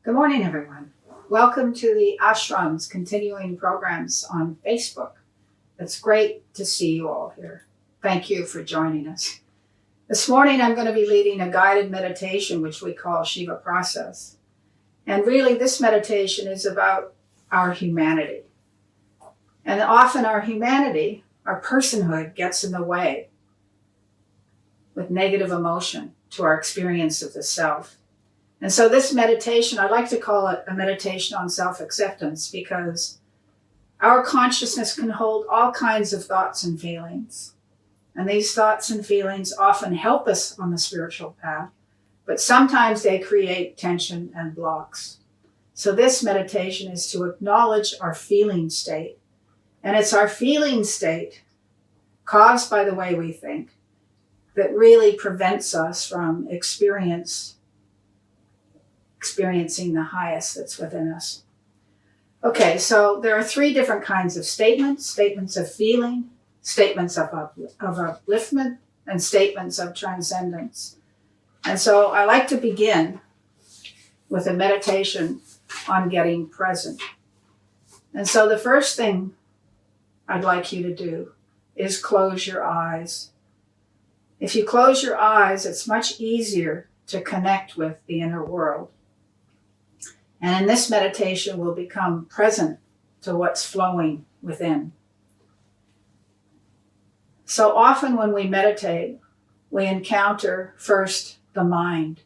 Good morning, everyone. Welcome to the Ashram's continuing programs on Facebook. It's great to see you all here. Thank you for joining us. This morning, I'm going to be leading a guided meditation, which we call Shiva Process. And really, this meditation is about our humanity. And often our humanity, our personhood, gets in the way with negative emotion to our experience of the self. And so this meditation, I like to call it a meditation on self-acceptance, because our consciousness can hold all kinds of thoughts and feelings. And these thoughts and feelings often help us on the spiritual path, but sometimes they create tension and blocks. So this meditation is to acknowledge our feeling state. And it's our feeling state, caused by the way we think, that really prevents us from experiencing the highest that's within us. Okay, so there are three different kinds of statements: statements of feeling, statements of upliftment, and statements of transcendence. And so I like to begin with a meditation on getting present. And so the first thing I'd like you to do is close your eyes. If you close your eyes, it's much easier to connect with the inner world. And in this meditation, we'll become present to what's flowing within. So often when we meditate, we encounter first the mind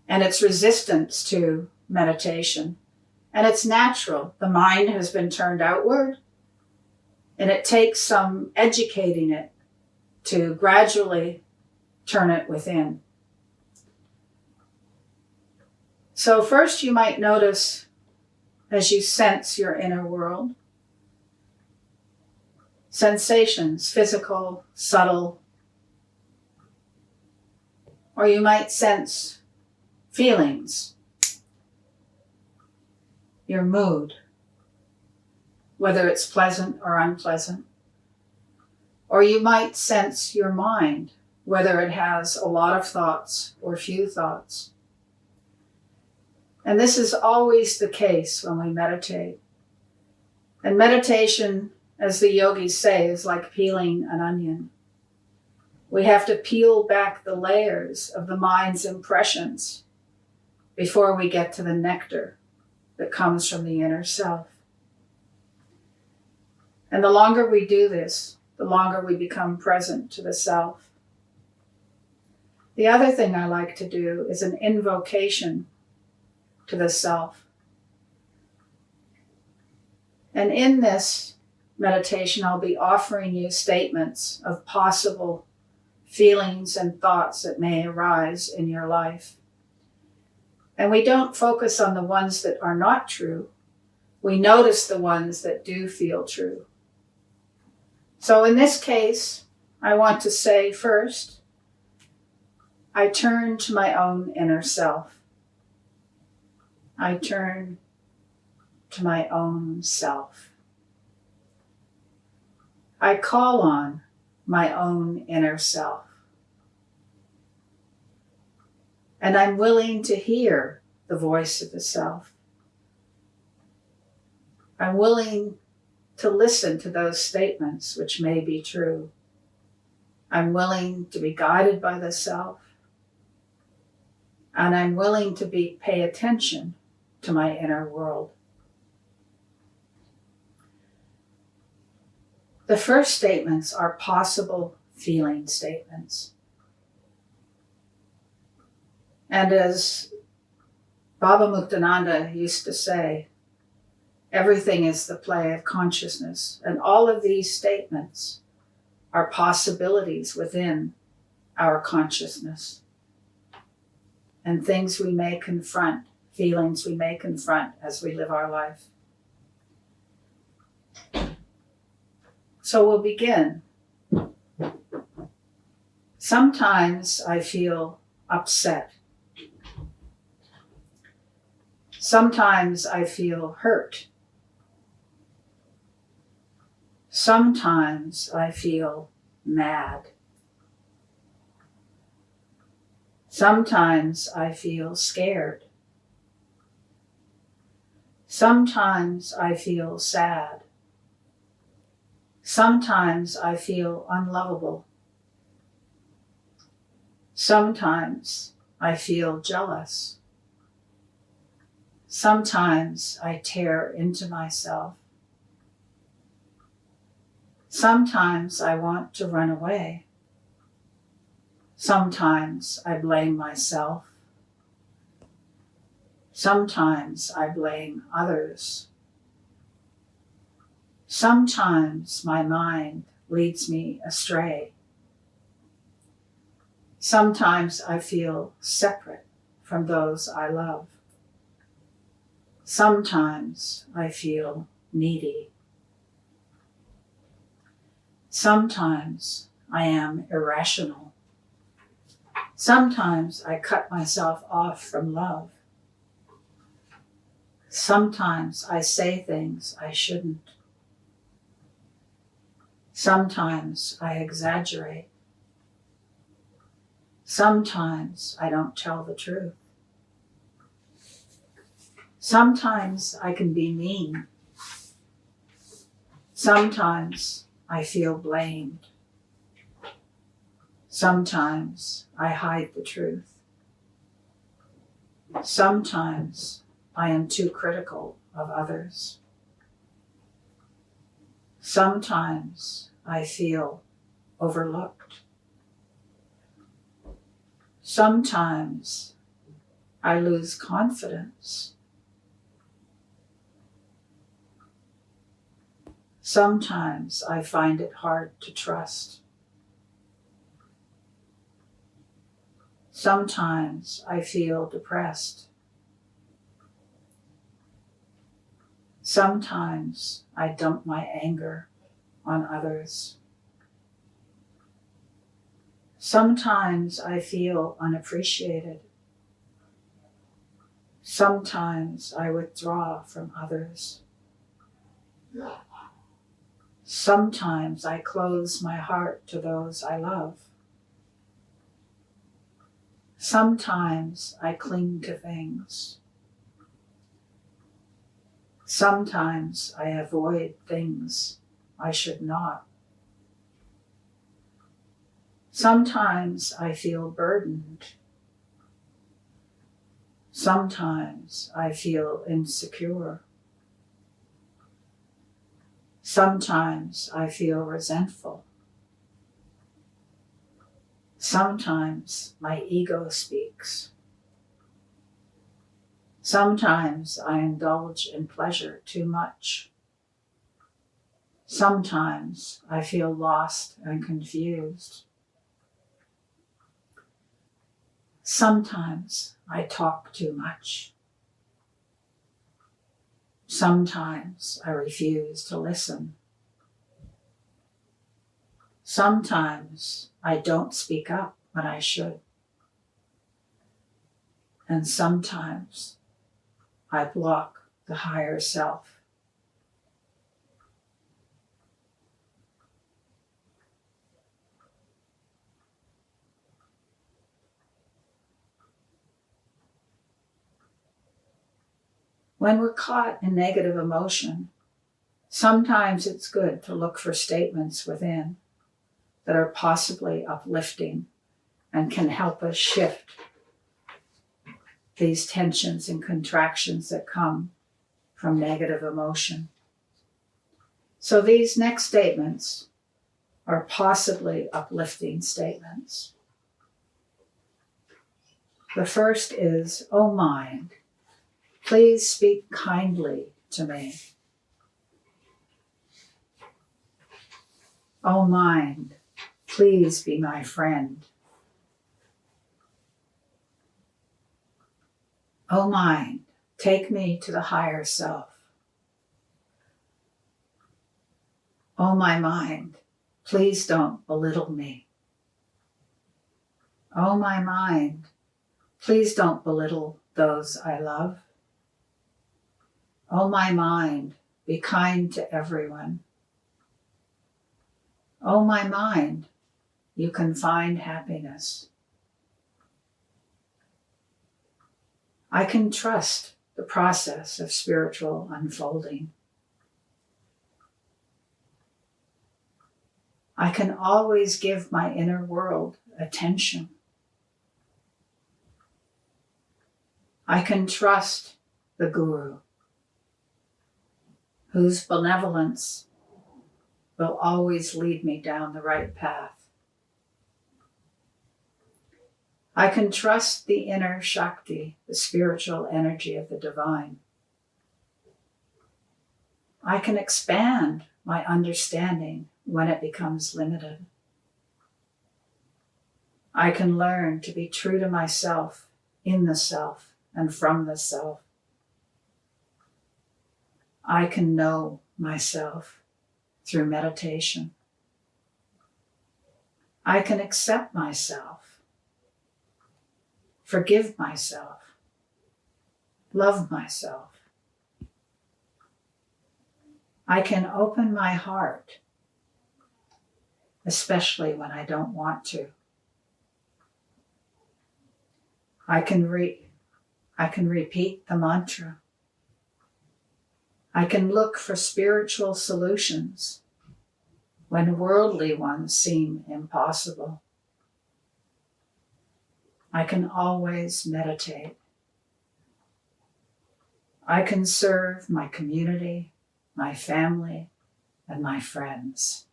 and its resistance to meditation. And it's natural. The mind has been turned outward, and it takes some educating it to gradually turn it within. So first you might notice, as you sense your inner world, sensations, physical, subtle, or you might sense feelings, your mood, whether it's pleasant or unpleasant. Or you might sense your mind, whether it has a lot of thoughts or few thoughts. And this is always the case when we meditate. And meditation, as the yogis say, is like peeling an onion. We have to peel back the layers of the mind's impressions before we get to the nectar that comes from the inner self. And the longer we do this, the longer we become present to the self. The other thing I like to do is an invocation to the self. And in this meditation, I'll be offering you statements of possible feelings and thoughts that may arise in your life. And we don't focus on the ones that are not true. We notice the ones that do feel true. So in this case, I want to say first, I turn to my own inner self. I turn to my own self. I call on my own inner self. And I'm willing to hear the voice of the self. I'm willing to listen to those statements which may be true. I'm willing to be guided by the self. And I'm willing to pay attention to my inner world. The first statements are possible feeling statements. And as Baba Muktananda used to say, everything is the play of consciousness. And all of these statements are possibilities within our consciousness. And things we may confront, feelings we may confront as we live our life. So we'll begin. Sometimes I feel upset. Sometimes I feel hurt. Sometimes I feel mad. Sometimes I feel scared. Sometimes I feel sad. Sometimes I feel unlovable. Sometimes I feel jealous. Sometimes I tear into myself. Sometimes I want to run away. Sometimes I blame myself. Sometimes I blame others. Sometimes my mind leads me astray. Sometimes I feel separate from those I love. Sometimes I feel needy. Sometimes I am irrational. Sometimes I cut myself off from love. Sometimes I say things I shouldn't. Sometimes I exaggerate. Sometimes I don't tell the truth. Sometimes I can be mean. Sometimes I feel blamed. Sometimes I hide the truth. Sometimes I am too critical of others. Sometimes I feel overlooked. Sometimes I lose confidence. Sometimes I find it hard to trust. Sometimes I feel depressed. Sometimes I dump my anger on others. Sometimes I feel unappreciated. Sometimes I withdraw from others. Sometimes I close my heart to those I love. Sometimes I cling to things. Sometimes I avoid things I should not. Sometimes I feel burdened. Sometimes I feel insecure. Sometimes I feel resentful. Sometimes my ego speaks. Sometimes I indulge in pleasure too much. Sometimes I feel lost and confused. Sometimes I talk too much. Sometimes I refuse to listen. Sometimes I don't speak up when I should. And sometimes I block the higher self. When we're caught in negative emotion, sometimes it's good to look for statements within that are possibly uplifting and can help us shift these tensions and contractions that come from negative emotion. So these next statements are possibly uplifting statements. The first is, "Oh mind, please speak kindly to me. Oh mind, please be my friend. Oh mind, take me to the higher self. Oh my mind, please don't belittle me. Oh my mind, please don't belittle those I love. Oh my mind, be kind to everyone. Oh my mind, you can find happiness. I can trust the process of spiritual unfolding. I can always give my inner world attention. I can trust the Guru, whose benevolence will always lead me down the right path. I can trust the inner Shakti, the spiritual energy of the divine. I can expand my understanding when it becomes limited. I can learn to be true to myself, in the self, and from the self. I can know myself through meditation. I can accept myself, forgive myself, love myself. I can open my heart, especially when I don't want to. I can repeat the mantra. I can look for spiritual solutions when worldly ones seem impossible. I can always meditate. I can serve my community, my family, and my friends.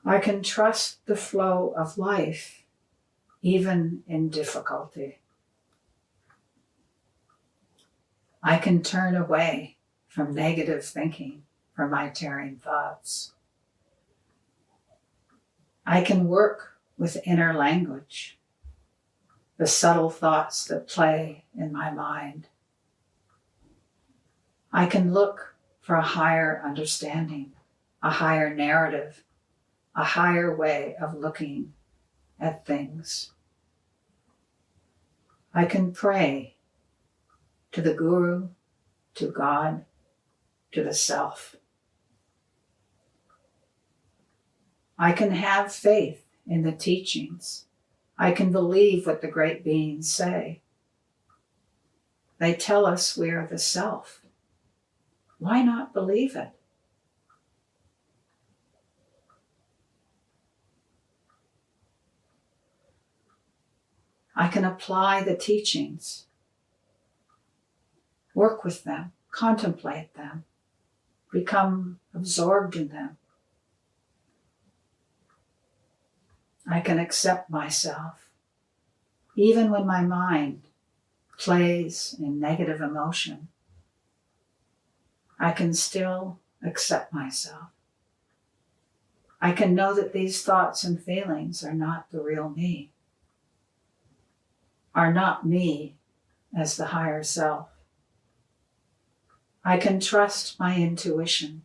I can trust the flow of life, even in difficulty. I can turn away from negative thinking, from my tearing thoughts. I can work with inner language, the subtle thoughts that play in my mind. I can look for a higher understanding, a higher narrative, a higher way of looking at things. I can pray to the Guru, to God, to the self. I can have faith in the teachings. I can believe what the great beings say. They tell us we are the self. Why not believe it? I can apply the teachings, work with them, contemplate them, become absorbed in them. I can accept myself, even when my mind plays in negative emotion. I can still accept myself. I can know that these thoughts and feelings are not the real me, are not me as the higher self. I can trust my intuition.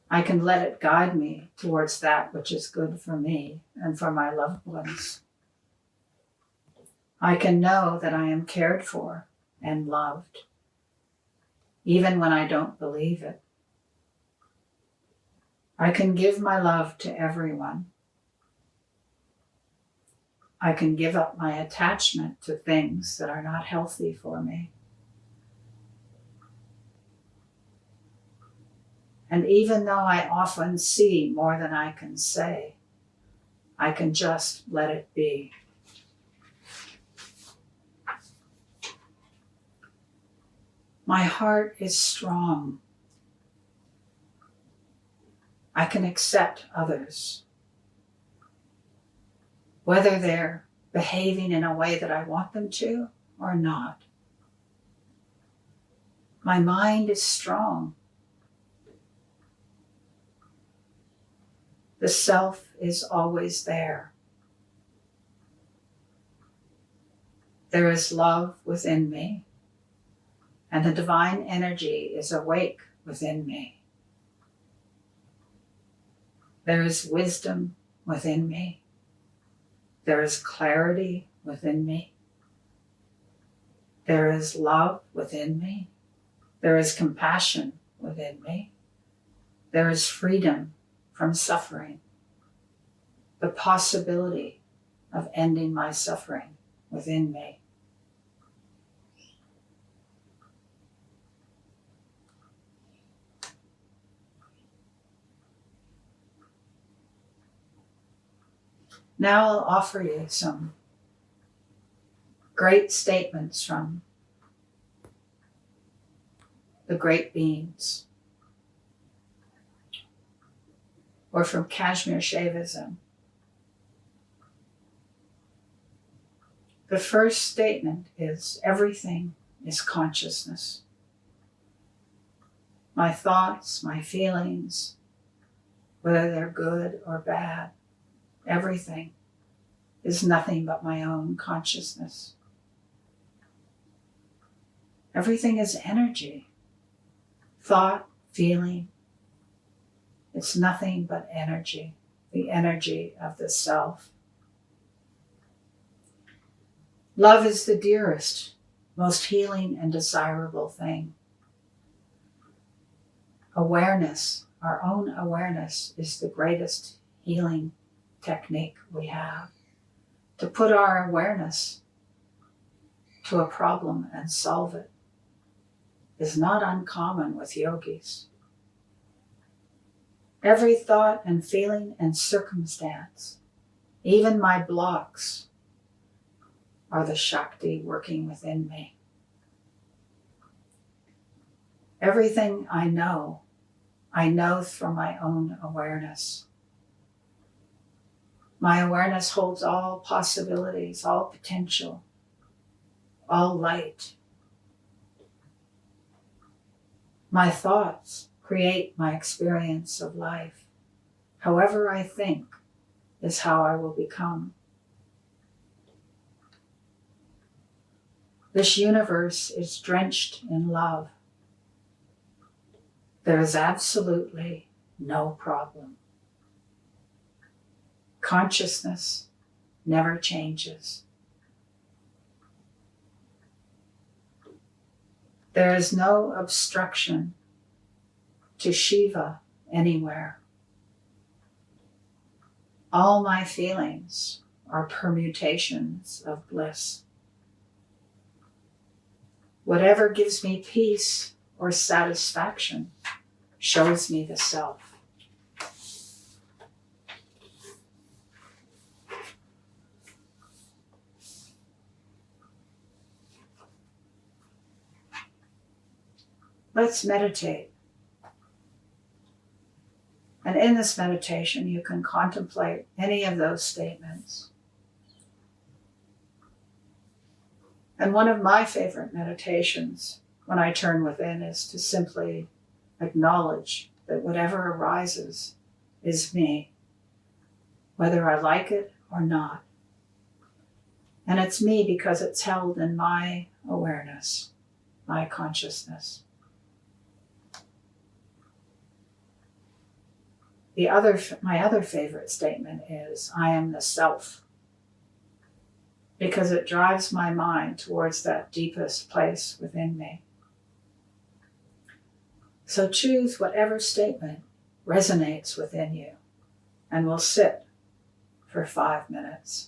I can let it guide me towards that which is good for me and for my loved ones. I can know that I am cared for and loved, even when I don't believe it. I can give my love to everyone. I can give up my attachment to things that are not healthy for me. And even though I often see more than I can say, I can just let it be. My heart is strong. I can accept others, whether they're behaving in a way that I want them to or not. My mind is strong. The self is always there. There is love within me, and the divine energy is awake within me. There is wisdom within me. There is clarity within me. There is love within me. There is compassion within me. There is freedom from suffering, the possibility of ending my suffering within me. Now I'll offer you some great statements from the great beings, or from Kashmir Shaivism. The first statement is, everything is consciousness. My thoughts, my feelings, whether they're good or bad, everything is nothing but my own consciousness. Everything is energy. Thought, feeling, it's nothing but energy, the energy of the self. Love is the dearest, most healing and desirable thing. Awareness, our own awareness, is the greatest healing technique we have. To put our awareness to a problem and solve it is not uncommon with yogis. Every thought and feeling and circumstance, even my blocks, are the Shakti working within me. Everything I know through my own awareness. My awareness holds all possibilities, all potential, all light. My thoughts create my experience of life. However I think is how I will become. This universe is drenched in love. There is absolutely no problem. Consciousness never changes. There is no obstruction to Shiva anywhere. All my feelings are permutations of bliss. Whatever gives me peace or satisfaction shows me the self. Let's meditate. And in this meditation, you can contemplate any of those statements. And one of my favorite meditations when I turn within is to simply acknowledge that whatever arises is me, whether I like it or not. And it's me because it's held in my awareness, my consciousness. My other favorite statement is, I am the self, because it drives my mind towards that deepest place within me. So choose whatever statement resonates within you, and we'll sit for 5 minutes.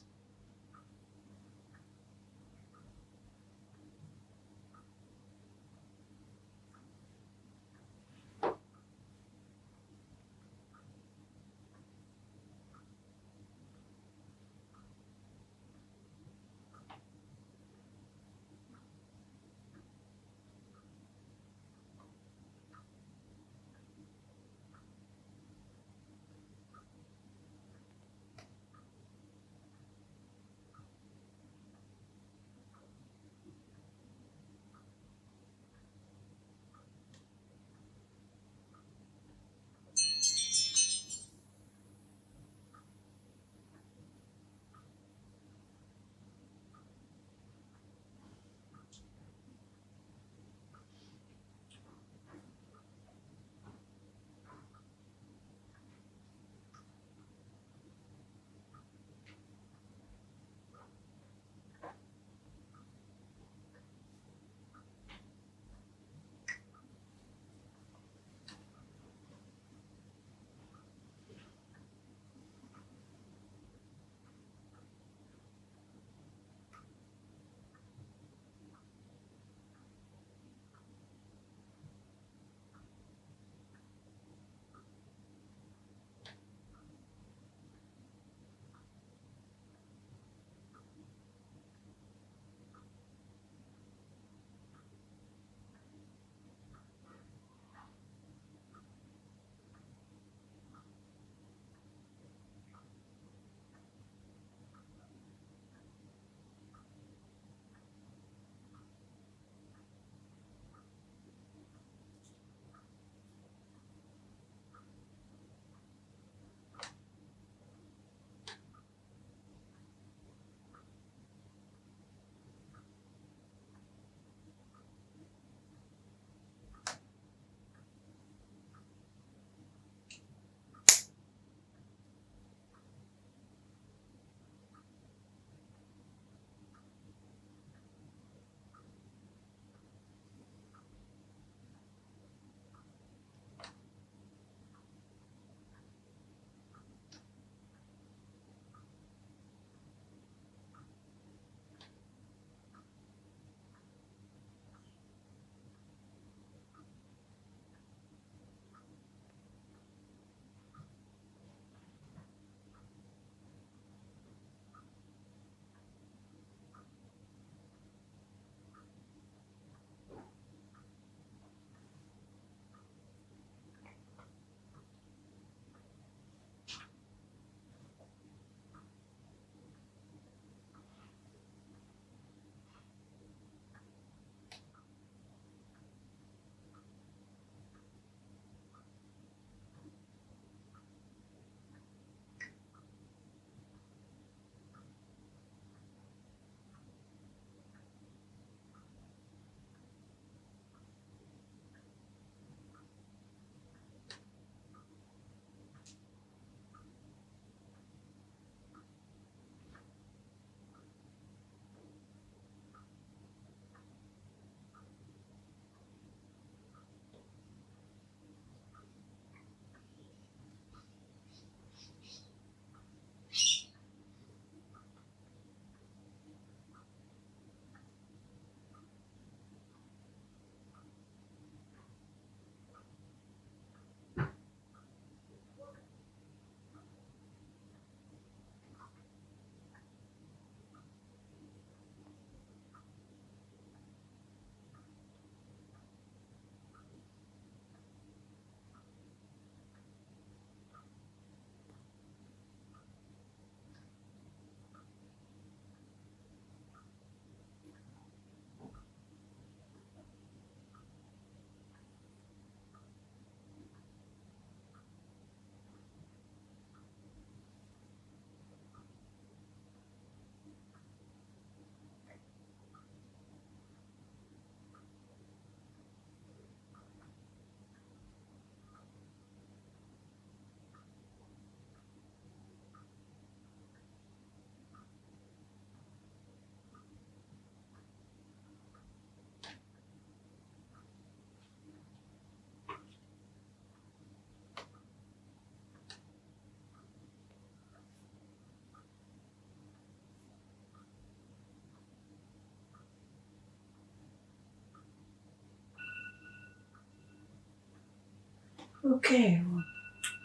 Okay, we'll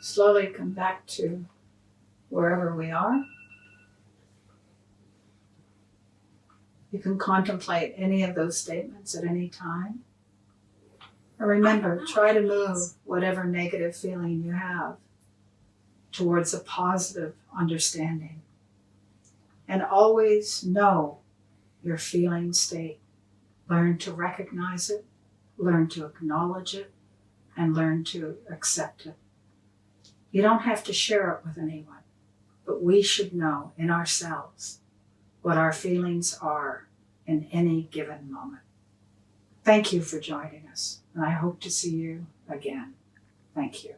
slowly come back to wherever we are. You can contemplate any of those statements at any time. And remember, try to move whatever negative feeling you have towards a positive understanding. And always know your feeling state. Learn to recognize it, learn to acknowledge it, and learn to accept it. You don't have to share it with anyone, but we should know in ourselves what our feelings are in any given moment. Thank you for joining us, and I hope to see you again. Thank you.